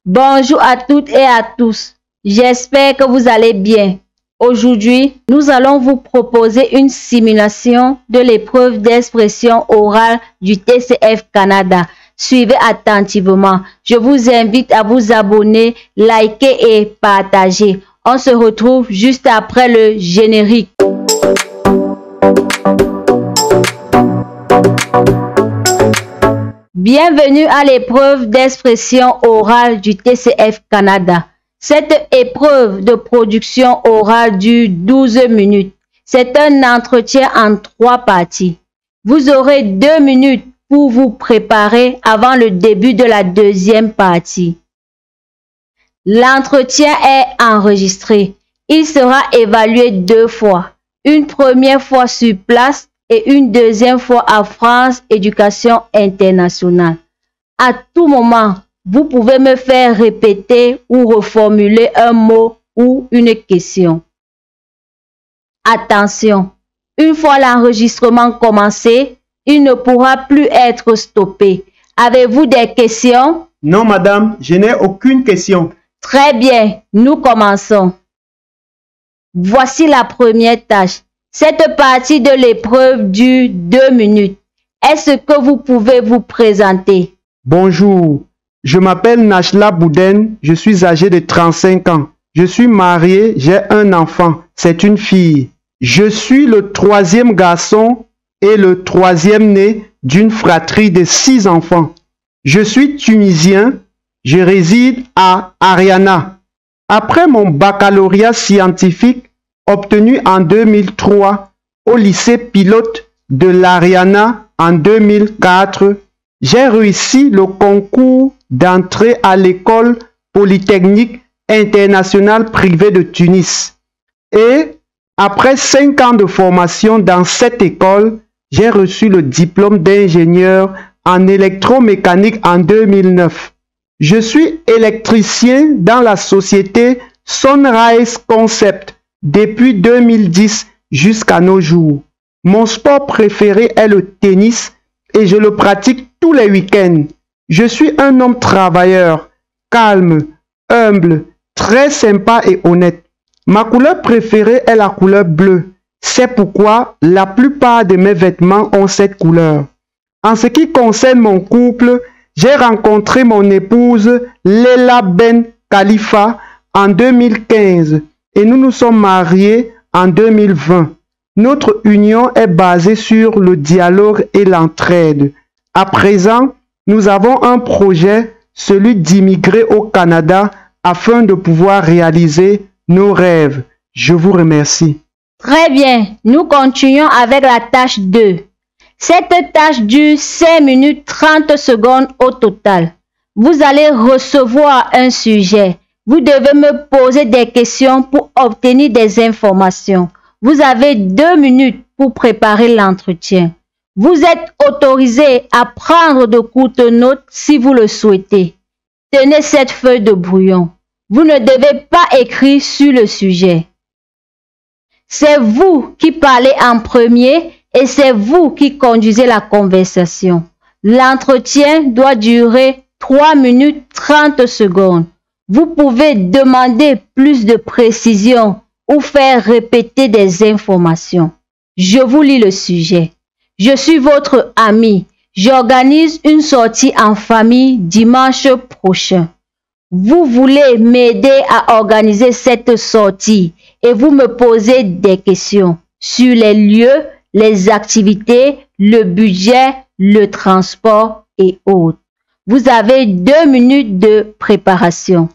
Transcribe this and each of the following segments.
Bonjour à toutes et à tous. J'espère que vous allez bien. Aujourd'hui, nous allons vous proposer une simulation de l'épreuve d'expression orale du TCF Canada. Suivez attentivement. Je vous invite à vous abonner, liker et partager. On se retrouve juste après le générique. Bienvenue à l'épreuve d'expression orale du TCF Canada. Cette épreuve de production orale dure 12 minutes. C'est un entretien en 3 parties. Vous aurez 2 minutes pour vous préparer avant le début de la deuxième partie. L'entretien est enregistré. Il sera évalué 2 fois. Une première fois sur place et une deuxième fois à France Éducation Internationale. À tout moment, vous pouvez me faire répéter ou reformuler un mot ou une question. Attention, une fois l'enregistrement commencé, il ne pourra plus être stoppé. Avez-vous des questions? Non, madame, je n'ai aucune question. Très bien, nous commençons. Voici la première tâche. Cette partie de l'épreuve dure 2 minutes. Est-ce que vous pouvez vous présenter? Bonjour, je m'appelle Nachla Bouden, je suis âgé de 35 ans. Je suis marié, j'ai un enfant, c'est une fille. Je suis le 3e garçon et le 3e né d'une fratrie de 6 enfants. Je suis tunisien, je réside à Ariana. Après mon baccalauréat scientifique obtenu en 2003 au lycée pilote de l'Ariana en 2004, j'ai réussi le concours d'entrée à l'école polytechnique internationale privée de Tunis. Et après 5 ans de formation dans cette école, j'ai reçu le diplôme d'ingénieur en électromécanique en 2009. Je suis électricien dans la société Sunrise Concept depuis 2010 jusqu'à nos jours. Mon sport préféré est le tennis et je le pratique tous les week-ends. Je suis un homme travailleur, calme, humble, très sympa et honnête. Ma couleur préférée est la couleur bleue. C'est pourquoi la plupart de mes vêtements ont cette couleur. En ce qui concerne mon couple, j'ai rencontré mon épouse Leila Ben Khalifa en 2015 et nous nous sommes mariés en 2020. Notre union est basée sur le dialogue et l'entraide. À présent, nous avons un projet, celui d'immigrer au Canada afin de pouvoir réaliser nos rêves. Je vous remercie. Très bien, nous continuons avec la tâche 2. Cette tâche dure 5 minutes 30 secondes au total. Vous allez recevoir un sujet. Vous devez me poser des questions pour obtenir des informations. Vous avez 2 minutes pour préparer l'entretien. Vous êtes autorisé à prendre de courtes notes si vous le souhaitez. Tenez cette feuille de brouillon. Vous ne devez pas écrire sur le sujet. C'est vous qui parlez en premier et c'est vous qui conduisez la conversation. L'entretien doit durer 3 minutes 30 secondes. Vous pouvez demander plus de précision ou faire répéter des informations. Je vous lis le sujet. Je suis votre ami. J'organise une sortie en famille dimanche prochain. Vous voulez m'aider à organiser cette sortie et vous me posez des questions sur les lieux, les activités, le budget, le transport et autres. Vous avez 2 minutes de préparation.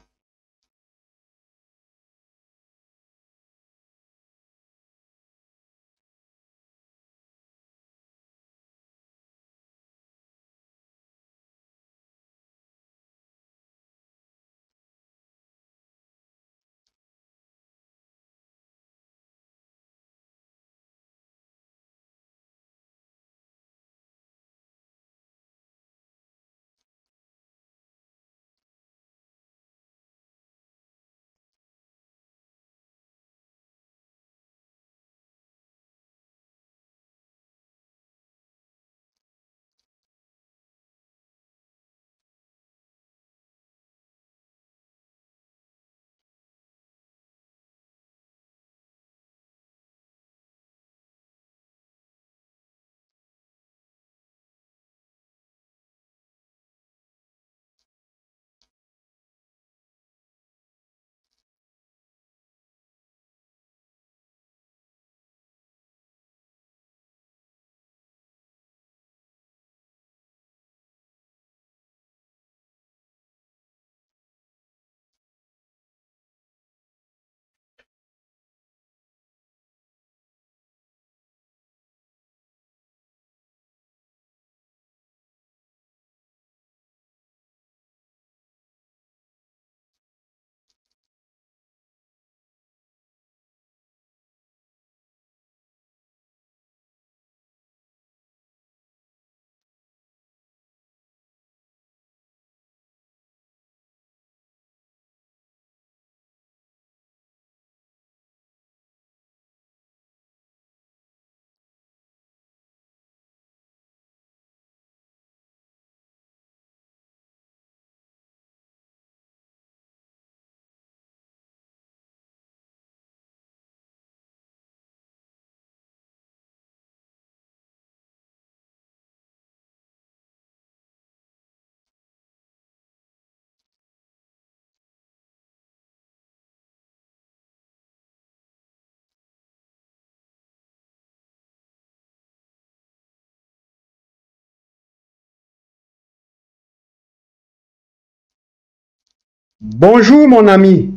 Bonjour mon ami.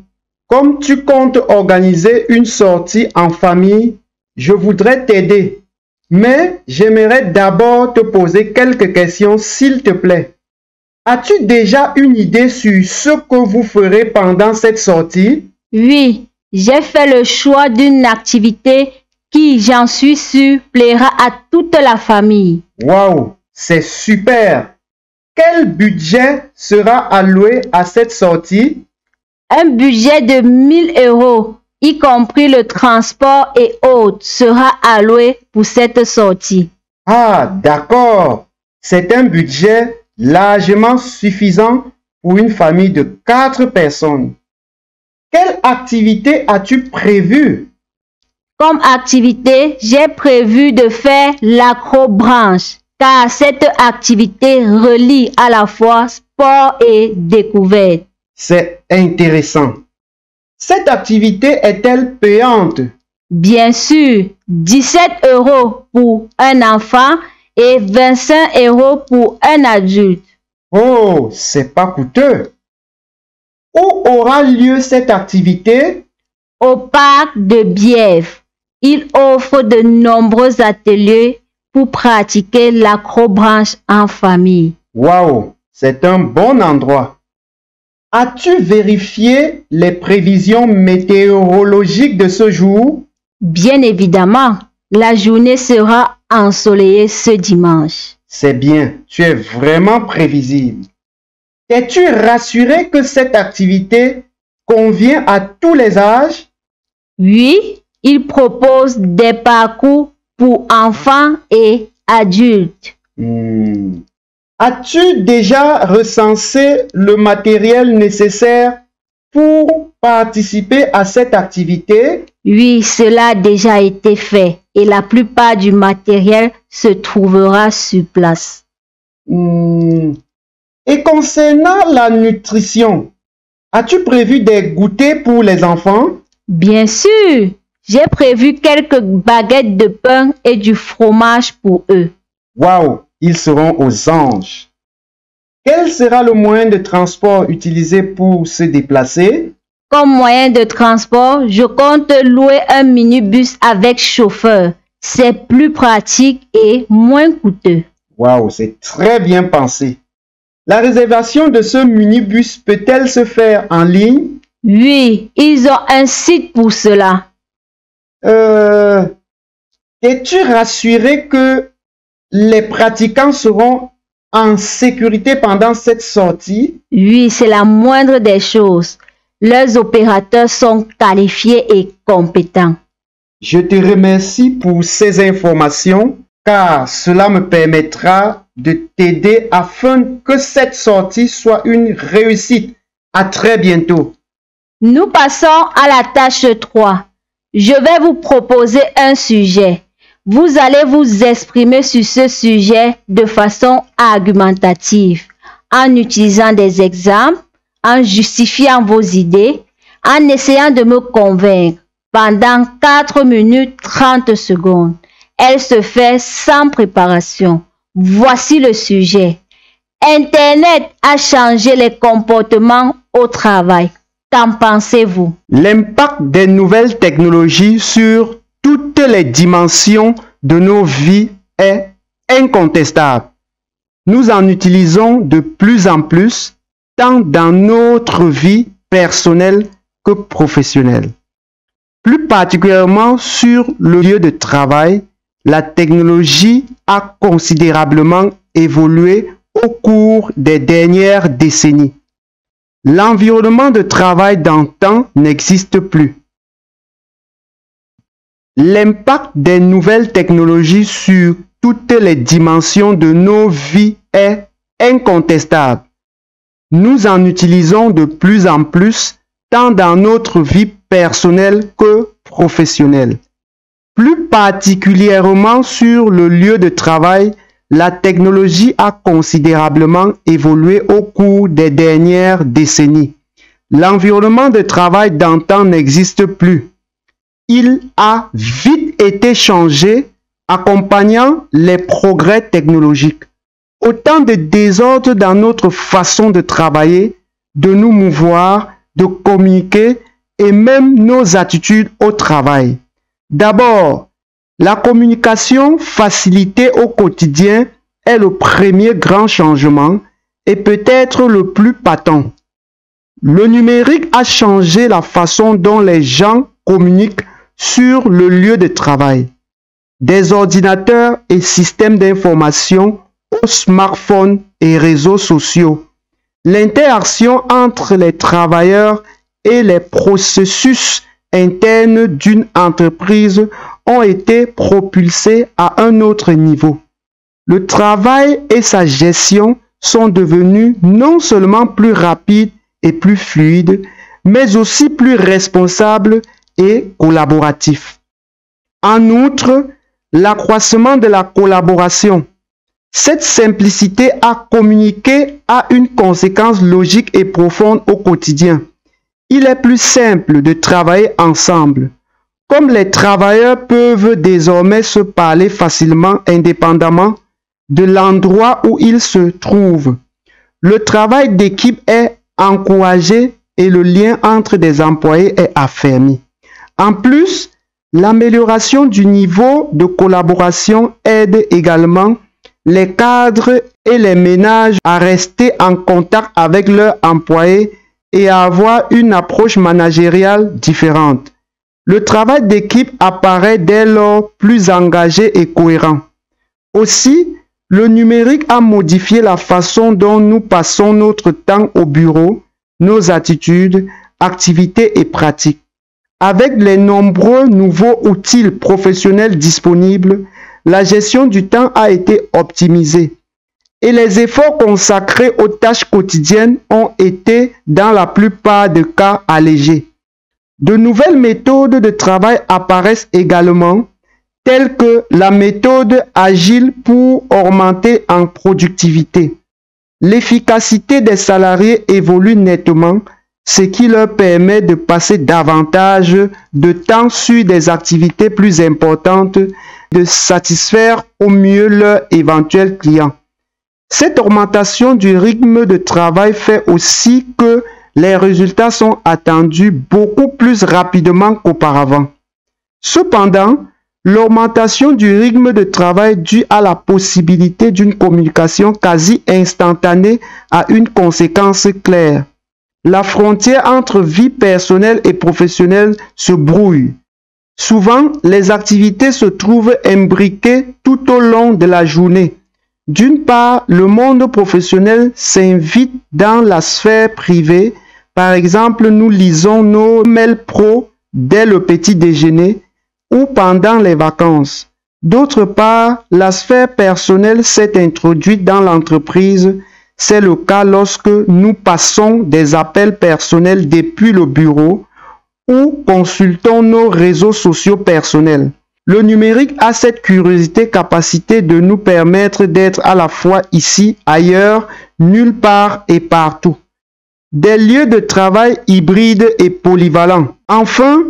Comme tu comptes organiser une sortie en famille, je voudrais t'aider. Mais j'aimerais d'abord te poser quelques questions s'il te plaît. As-tu déjà une idée sur ce que vous ferez pendant cette sortie? Oui, j'ai fait le choix d'une activité qui, j'en suis sûr, plaira à toute la famille. Waouh, c'est super! Quel budget sera alloué à cette sortie? Un budget de 1000 €, y compris le transport et autres, sera alloué pour cette sortie. Ah, d'accord. C'est un budget largement suffisant pour une famille de 4 personnes. Quelle activité as-tu prévue? Comme activité, j'ai prévu de faire l'acrobranche, car cette activité relie à la fois sport et découverte. C'est intéressant. Cette activité est-elle payante? Bien sûr, 17 € pour un enfant et 25 € pour un adulte. Oh, c'est pas coûteux. Où aura lieu cette activité? Au parc de Bièvre, il offre de nombreux ateliers pour pratiquer l'acrobranche en famille. Waouh, c'est un bon endroit. As-tu vérifié les prévisions météorologiques de ce jour? Bien évidemment, la journée sera ensoleillée ce dimanche. C'est bien, tu es vraiment prévisible. Es-tu rassuré que cette activité convient à tous les âges? Oui, il propose des parcours pour enfants et adultes. As-tu déjà recensé le matériel nécessaire pour participer à cette activité? Oui, cela a déjà été fait et la plupart du matériel se trouvera sur place. Et concernant la nutrition, as-tu prévu des goûters pour les enfants? Bien sûr, j'ai prévu quelques baguettes de pain et du fromage pour eux. Waouh, ils seront aux anges. Quel sera le moyen de transport utilisé pour se déplacer? Comme moyen de transport, je compte louer un minibus avec chauffeur. C'est plus pratique et moins coûteux. Waouh, c'est très bien pensé. La réservation de ce minibus peut-elle se faire en ligne? Oui, ils ont un site pour cela. Es-tu rassuré que les pratiquants seront en sécurité pendant cette sortie? Oui, c'est la moindre des choses. Leurs opérateurs sont qualifiés et compétents. Je te remercie pour ces informations car cela me permettra de t'aider afin que cette sortie soit une réussite. À très bientôt. Nous passons à la tâche 3. Je vais vous proposer un sujet. Vous allez vous exprimer sur ce sujet de façon argumentative, en utilisant des exemples, en justifiant vos idées, en essayant de me convaincre pendant 4 minutes 30 secondes. Elle se fait sans préparation. Voici le sujet. Internet a changé les comportements au travail. Qu'en pensez-vous? L'impact des nouvelles technologies sur toutes les dimensions de nos vies est incontestable. Nous en utilisons de plus en plus, tant dans notre vie personnelle que professionnelle. Plus particulièrement sur le lieu de travail, la technologie a considérablement évolué au cours des dernières décennies. L'environnement de travail d'antan n'existe plus. L'impact des nouvelles technologies sur toutes les dimensions de nos vies est incontestable. Nous en utilisons de plus en plus, tant dans notre vie personnelle que professionnelle. Plus particulièrement sur le lieu de travail, la technologie a considérablement évolué au cours des dernières décennies. L'environnement de travail d'antan n'existe plus. Il a vite été changé, accompagnant les progrès technologiques. Autant de désordre dans notre façon de travailler, de nous mouvoir, de communiquer et même nos attitudes au travail. D'abord, la communication facilitée au quotidien est le premier grand changement et peut-être le plus patent. Le numérique a changé la façon dont les gens communiquent sur le lieu de travail. Des ordinateurs et systèmes d'information aux smartphones et réseaux sociaux. L'interaction entre les travailleurs et les processus internes d'une entreprise ont été propulsés à un autre niveau. Le travail et sa gestion sont devenus non seulement plus rapides et plus fluides, mais aussi plus responsables et collaboratifs. En outre, l'accroissement de la collaboration. Cette simplicité à communiquer a une conséquence logique et profonde au quotidien. Il est plus simple de travailler ensemble. Comme les travailleurs peuvent désormais se parler facilement indépendamment de l'endroit où ils se trouvent, le travail d'équipe est encouragé et le lien entre des employés est affermi. En plus, l'amélioration du niveau de collaboration aide également les cadres et les ménages à rester en contact avec leurs employés et à avoir une approche managériale différente. Le travail d'équipe apparaît dès lors plus engagé et cohérent. Aussi, le numérique a modifié la façon dont nous passons notre temps au bureau, nos attitudes, activités et pratiques. Avec les nombreux nouveaux outils professionnels disponibles, la gestion du temps a été optimisée et les efforts consacrés aux tâches quotidiennes ont été, dans la plupart des cas, allégés. De nouvelles méthodes de travail apparaissent également, telles que la méthode agile pour augmenter en productivité. L'efficacité des salariés évolue nettement, ce qui leur permet de passer davantage de temps sur des activités plus importantes, de satisfaire au mieux leurs éventuels clients. Cette augmentation du rythme de travail fait aussi que les résultats sont attendus beaucoup plus rapidement qu'auparavant. Cependant, l'augmentation du rythme de travail due à la possibilité d'une communication quasi instantanée a une conséquence claire. La frontière entre vie personnelle et professionnelle se brouille. Souvent, les activités se trouvent imbriquées tout au long de la journée. D'une part, le monde professionnel s'invite dans la sphère privée. Par exemple, nous lisons nos mails pro dès le petit déjeuner ou pendant les vacances. D'autre part, la sphère personnelle s'est introduite dans l'entreprise. C'est le cas lorsque nous passons des appels personnels depuis le bureau ou consultons nos réseaux sociaux personnels. Le numérique a cette capacité de nous permettre d'être à la fois ici, ailleurs, nulle part et partout. Des lieux de travail hybrides et polyvalents. Enfin,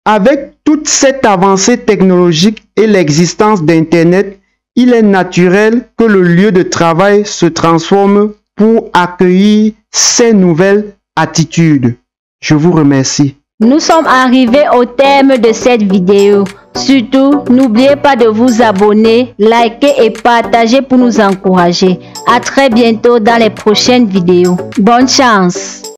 avec toute cette avancée technologique et l'existence d'Internet, il est naturel que le lieu de travail se transforme pour accueillir ces nouvelles attitudes. Je vous remercie. Nous sommes arrivés au terme de cette vidéo. Surtout, n'oubliez pas de vous abonner, liker et partager pour nous encourager. À très bientôt dans les prochaines vidéos. Bonne chance!